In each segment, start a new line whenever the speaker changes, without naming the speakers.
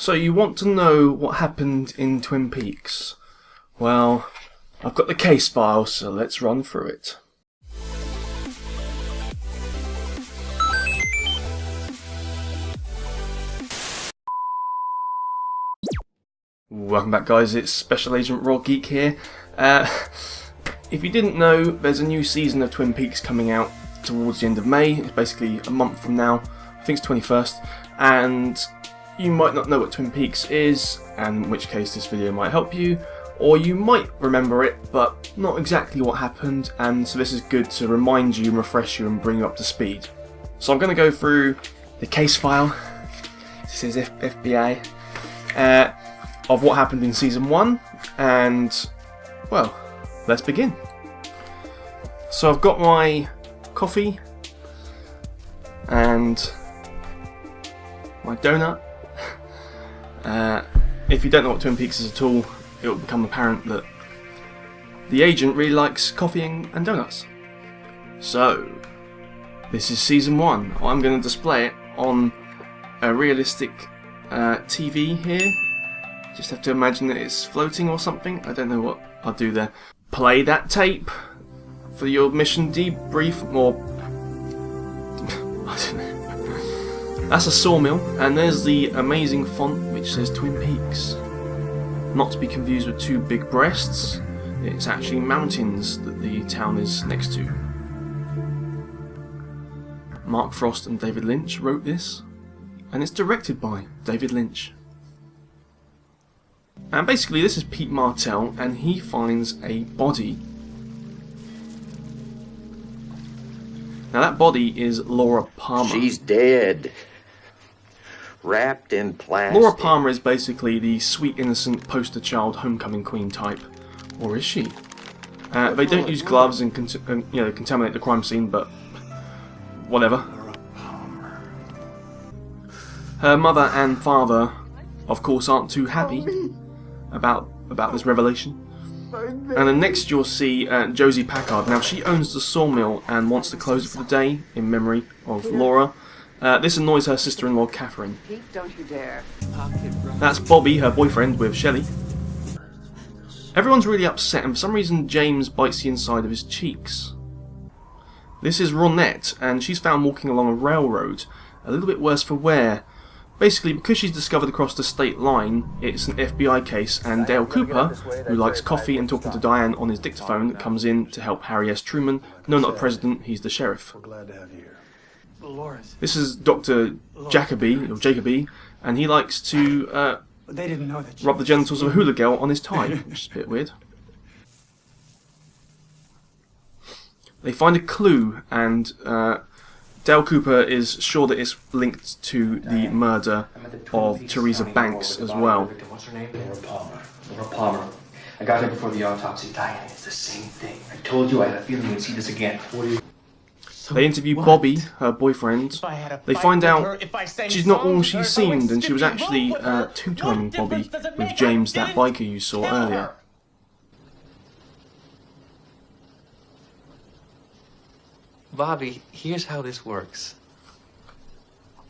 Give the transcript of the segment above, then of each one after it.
So you want to know what happened in Twin Peaks? Well, I've got the case file, so let's run through it. Welcome back, guys, it's Special Agent Geek here. If you didn't know, there's a new season of Twin Peaks coming out towards the end of May. It's basically a month from now. I think it's 21st. And you might not know what Twin Peaks is, and in which case this video might help you. Or you might remember it, but not exactly what happened, and so this is good to remind you and refresh you and bring you up to speed. So I'm going to go through the case file. This is FBI. Of what happened in Season 1, and, well, let's begin. So I've got my coffee, and my donut. If you don't know what Twin Peaks is at all, it will become apparent that the agent really likes coffee and donuts. So, this is Season 1. I'm going to display it on a realistic TV here. Just have to imagine that it's floating or something. I don't know what I'll do there. Play that tape for your mission debrief, or I don't know. That's a sawmill, and there's the amazing font which says Twin Peaks. Not to be confused with two big breasts. It's actually mountains that the town is next to. Mark Frost and David Lynch wrote this, and it's directed by David Lynch. And basically this is Pete Martell, and he finds a body. Now that body is Laura Palmer.
She's dead. Wrapped in plastic.
Laura Palmer is basically the sweet innocent poster child homecoming queen type. Or is she? They don't use gloves and contaminate the crime scene, but whatever. Her mother and father, of course, aren't too happy about this revelation. And then next you'll see Josie Packard. Now she owns the sawmill and wants to close it for the day in memory of Laura. This annoys her sister-in-law Catherine.
Don't you dare.
That's Bobby, her boyfriend, with Shelley. Everyone's really upset, and for some reason James bites the inside of his cheeks. This is Ronette, and she's found walking along a railroad, a little bit worse for wear. Basically, because she's discovered across the state line, it's an FBI case, and Dale Cooper, who likes coffee and talking to Diane on his dictaphone, comes in to help Harry S. Truman. No, not the president, he's the sheriff. This is Dr. Jacoby, and he likes to rub the genitals of a hula girl on his tie, which is a bit weird. They find a clue, and Dale Cooper is sure that it's linked to the murder of Teresa Banks as well.
What's her name? Laura Palmer. I got her before the autopsy. Diane, it's the same thing. I told you I had a feeling we'd see this again.
They interview Bobby, her boyfriend. They find out she's not all she seemed, and she was actually two-timing Bobby with James, that biker you saw earlier.
Bobby, here's how this works.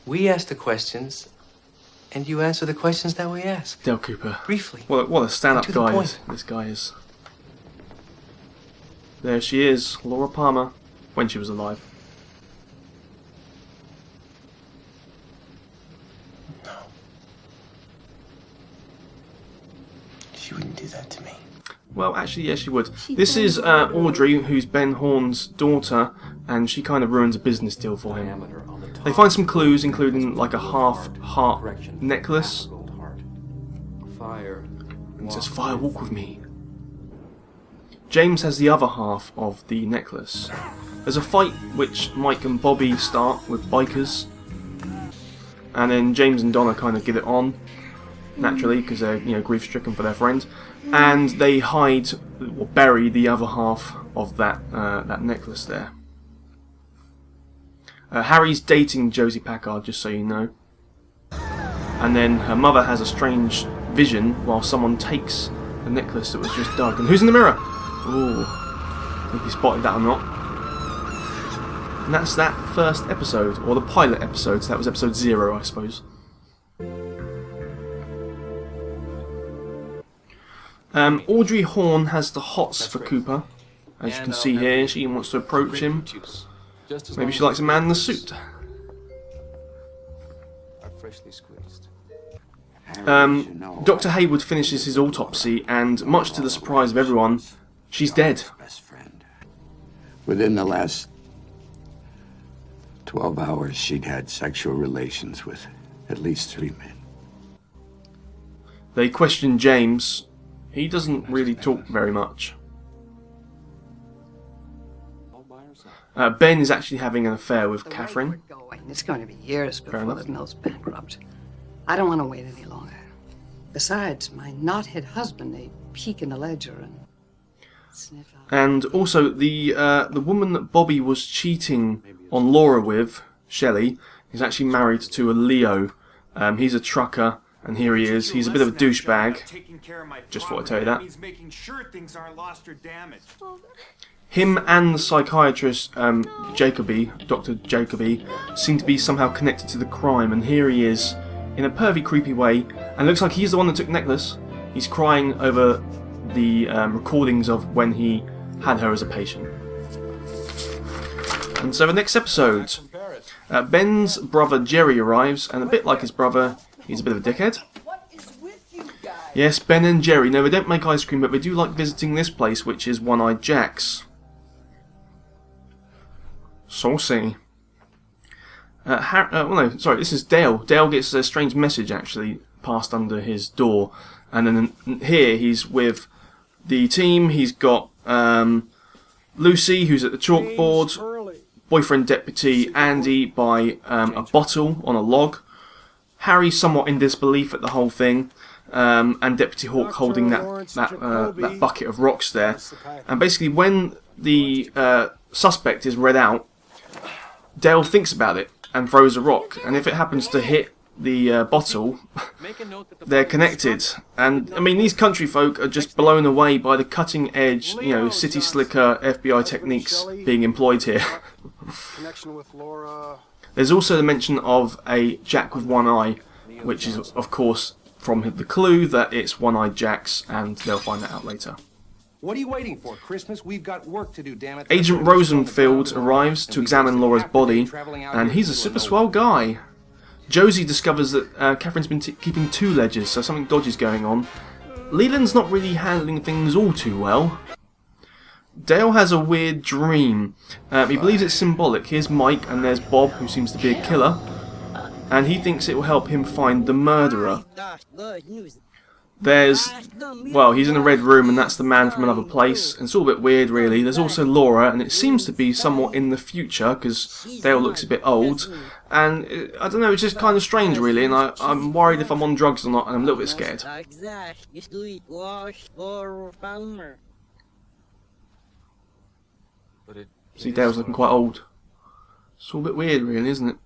We ask the questions, and you answer the questions that we ask.
Dale Cooper.
Briefly.
What a stand-up guy this guy is. There she is, Laura Palmer, when she was alive.
No. She wouldn't do that to me.
Well, actually, yes, she would. This is Audrey, who's Ben Horn's daughter, and she kind of ruins a business deal for him. They find some clues, including like a half-heart necklace. It says, "Fire, walk with me." James has the other half of the necklace. There's a fight which Mike and Bobby start with bikers, and then James and Donna kind of get it on, naturally, because they're grief-stricken for their friend. And they hide or bury the other half of that necklace there. Harry's dating Josie Packard, just so you know. And then her mother has a strange vision while someone takes the necklace that was just dug. And who's in the mirror? Ooh, I think he spotted that or not. And that's that first episode, or the pilot episode. So that was episode 0, I suppose. Audrey Horne has the hots for Cooper. As you can see here, she wants to approach him. Maybe she likes a man in a suit. Dr. Hayward finishes his autopsy, and much to the surprise of everyone, she's dead.
Within the last 12 hours, she'd had sexual relations with at least 3 men.
They question James. He doesn't really talk very much. Ben is actually having an affair with Catherine.
It's going to be years
Fair
before
enough.
the mill's bankrupt. I don't want to wait any longer. Besides, my knothead husband, they peek in the ledger and sniff out.
And also, the woman that Bobby was cheating on Laura with, Shelley, is actually married to a Leo. He's a trucker, and here he is. He's a bit of a douchebag. Just thought I'd tell you that. Him and the psychiatrist, Dr. Jacoby, seem to be somehow connected to the crime, and here he is, in a pervy, creepy way, and looks like he's the one that took the necklace. He's crying over the recordings of when he had her as a patient. And so the next episode, Ben's brother Jerry arrives, and a bit like his brother, he's a bit of a dickhead. Yes, Ben and Jerry. No, they don't make ice cream, but they do like visiting this place, which is One-Eyed Jacks. Saucy. This is Dale. Dale gets a strange message actually passed under his door, and then here he's with the team. He's got Lucy, who's at the chalkboard, boyfriend deputy Andy by a bottle on a log, Harry somewhat in disbelief at the whole thing, and Deputy Hawk holding that bucket of rocks there. And basically, when the suspect is read out, Dale thinks about it and throws a rock, and if it happens to hit the bottle, they're connected. And I mean, these country folk are just blown away by the cutting edge, city slicker FBI techniques being employed here. There's also the mention of a Jack with one eye, which is of course from the clue that it's One-Eyed Jacks, and they'll find that out later.
What are you waiting for, Christmas? We've got work to do, damn it.
Agent Rosenfield arrives to examine Laura's body, and he's a super swell guy. Josie discovers that Catherine's been keeping 2 ledgers, so something dodgy's going on. Leland's not really handling things all too well. Dale has a weird dream. He believes it's symbolic. Here's Mike, and there's Bob, who seems to be a killer, and he thinks it will help him find the murderer. He's in a red room, and that's the man from another place. And it's all a bit weird, really. There's also Laura, and it seems to be somewhat in the future, because Dale looks a bit old. And, I don't know, it's just kind of strange, really, and I'm worried if I'm on drugs or not, and I'm a little bit scared. See, Dale's looking quite old. It's all a bit weird, really, isn't it?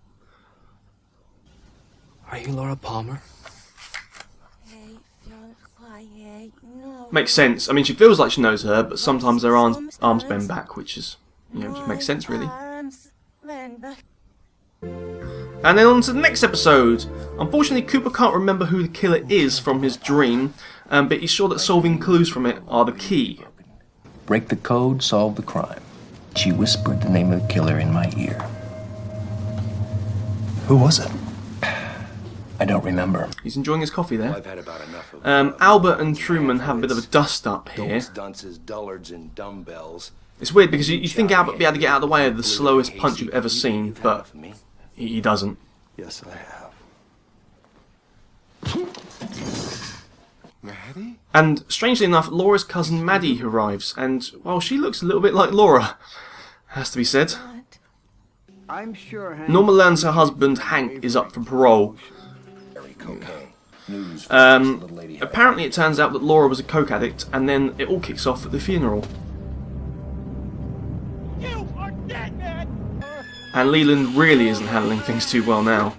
Are you Laura Palmer?
Makes sense. I mean, she feels like she knows her, but sometimes her arms bend back, which is, just makes sense, really. And then on to the next episode. Unfortunately, Cooper can't remember who the killer is from his dream, but he's sure that solving clues from it are the key.
Break the code, solve the crime. She whispered the name of the killer in my ear.
Who was it?
I don't remember.
He's enjoying his coffee there.
I've had about enough of
Albert and Truman have a bit of a dust-up here.
dunces, dullards, and dumbbells.
It's weird because you think Albert would be able to get out of the way of the slowest punch you've ever seen, but he doesn't.
Yes, I have. Maddie?
And strangely enough, Laura's cousin Maddie arrives, and, well, she looks a little bit like Laura, has to be said.
I'm sure
Norma learns her husband, Hank, is up for parole. Apparently it turns out that Laura was a coke addict, and then it all kicks off at the funeral.
You are dead, man!
And Leland really isn't handling things too well now.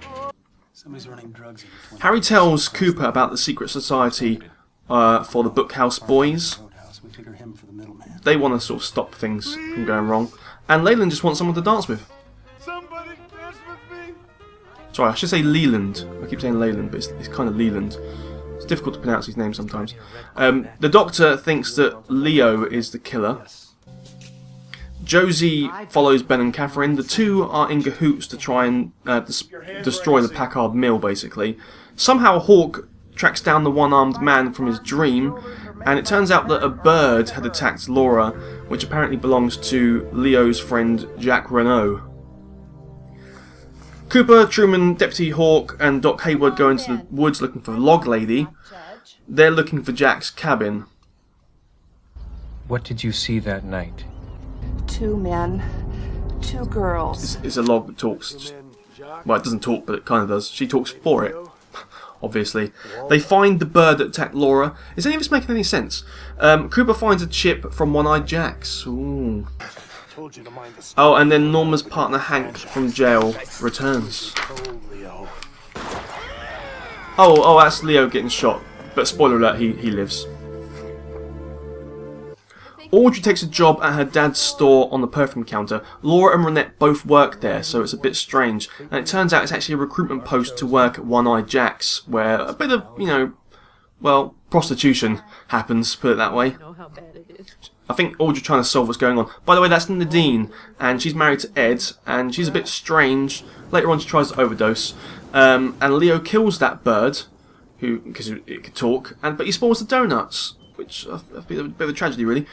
Somebody's running drugs in the
Harry tells Cooper about the secret society for the Bookhouse Boys. They want to sort of stop things from going wrong. And Leland just wants someone to dance with.
Somebody dance with me!
Sorry, I should say Leland. I keep saying Leyland, but it's kind of Leland. difficult to pronounce his name sometimes. The Doctor thinks that Leo is the killer. Josie follows Ben and Catherine. The two are in cahoots to try and destroy the Packard mill, basically. Somehow Hawk tracks down the one-armed man from his dream, and it turns out that a bird had attacked Laura, which apparently belongs to Leo's friend Jack Renault. Cooper, Truman, Deputy Hawk, and Doc Hayward go into the woods looking for the Log Lady. They're looking for Jack's cabin.
What did you see that night?
2 men, 2 girls.
It's a log that talks. Well, it doesn't talk, but it kind of does. She talks for it, obviously. They find the bird that attacked Laura. Is any of this making any sense? Cooper finds a chip from One-Eyed Jacks. Ooh. Oh, and then Norma's partner Hank from jail returns. Oh, that's Leo getting shot. But spoiler alert, he lives. Audrey takes a job at her dad's store on the perfume counter. Laura and Renette both work there, so it's a bit strange. And it turns out it's actually a recruitment post to work at One-Eyed Jacks, where a bit of, well, prostitution happens, put it that way. I think Audrey's trying to solve what's going on. By the way, that's Nadine, and she's married to Ed, and she's a bit strange. Later on she tries to overdose, and Leo kills that bird, because it could talk, but he spoils the donuts, which is a bit of a tragedy, really.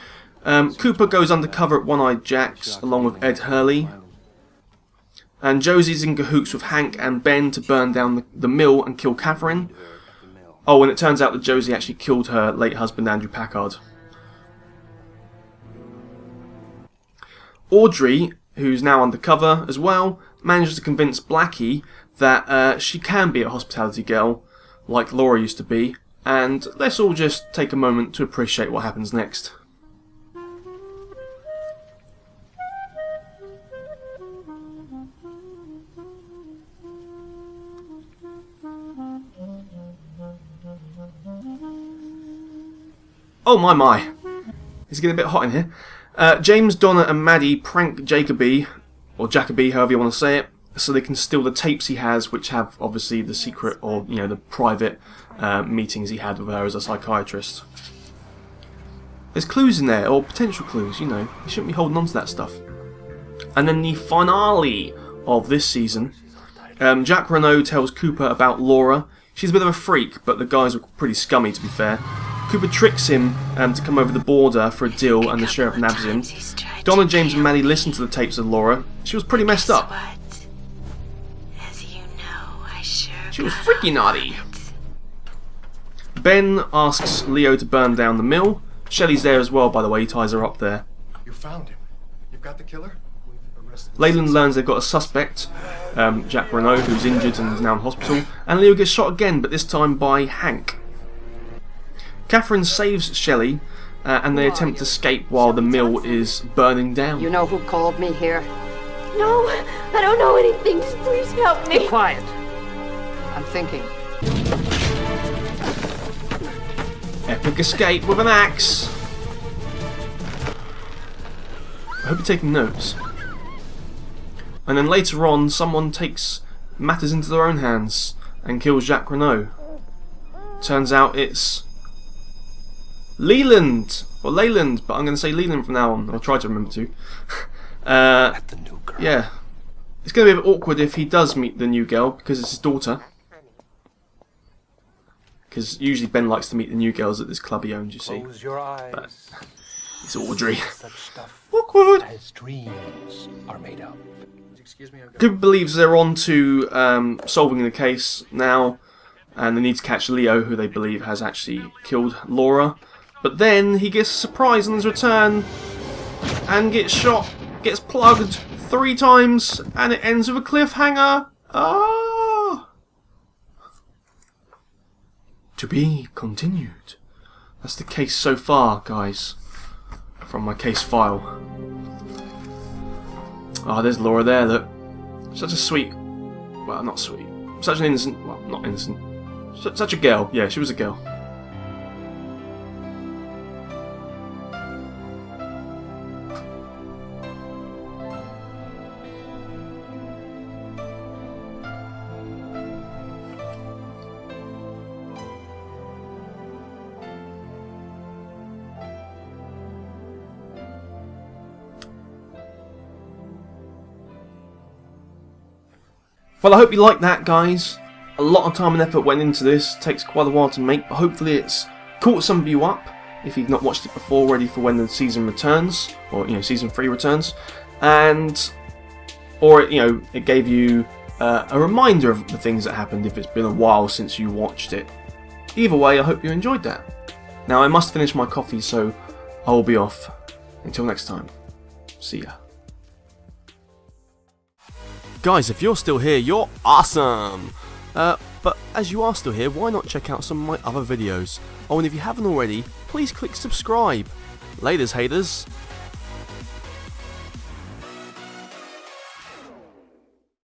Cooper goes undercover at One-Eyed Jacks, along with Ed Hurley. And Josie's in cahoots with Hank and Ben to burn down the mill and kill Catherine. Oh, and it turns out that Josie actually killed her late husband, Andrew Packard. Audrey, who's now undercover as well, manages to convince Blackie that she can be a hospitality girl, like Laura used to be. And let's all just take a moment to appreciate what happens next. Oh my. It's getting a bit hot in here. James, Donna and Maddie prank Jacoby, or Jacoby, however you want to say it, so they can steal the tapes he has, which have obviously the secret, or the private meetings he had with her as a psychiatrist. There's clues in there, or potential clues, you shouldn't be holding on to that stuff. And then the finale of this season, Jack Renault tells Cooper about Laura. She's a bit of a freak, but the guys are pretty scummy, to be fair. Cooper tricks him to come over the border for a deal, and the sheriff nabs him. Donna, James and Maddie listen to the tapes of Laura. She was pretty messed up. She was freaky naughty. Ben asks Leo to burn down the mill. Shelley's there as well, by the way. He ties her up there.
You found him. You've got the killer?
Leyland learns they've got a suspect, Jack Renault, who's injured and is now in hospital. And Leo gets shot again, but this time by Hank. Catherine saves Shelley, and they attempt to escape while the mill is burning down.
You know who called me here?
No, I don't know anything. Please help me.
Be quiet. I'm thinking.
Epic escape with an axe. I hope you're taking notes. And then later on, someone takes matters into their own hands and kills Jack Renault. Turns out it's Leland, or Leyland, but I'm going to say Leland from now on. I'll try to remember to. Yeah. It's going to be a bit awkward if he does meet the new girl, because it's his daughter. Because usually Ben likes to meet the new girls at this club he owns, you see. But it's Audrey. Awkward! Cooper believes they're on to solving the case now, and they need to catch Leo, who they believe has actually killed Laura. But then he gets a surprise on his return and gets shot, gets plugged 3 times, and it ends with a cliffhanger. Ah! To be continued. That's the case so far, guys, from my case file. Ah, there's Laura there, look. Such a sweet, well, not sweet, such an innocent, well, not innocent, such a girl. Yeah, she was a girl. Well, I hope you like that, guys. A lot of time and effort went into this. Takes quite a while to make, but hopefully it's caught some of you up. If you've not watched it before, ready for when the season returns, or season 3 returns, or it gave you a reminder of the things that happened if it's been a while since you watched it. Either way, I hope you enjoyed that. Now I must finish my coffee, so I will be off. Until next time, see ya. Guys, if you're still here, you're awesome! But as you are still here, why not check out some of my other videos? Oh, and if you haven't already, please click subscribe. Laters, haters.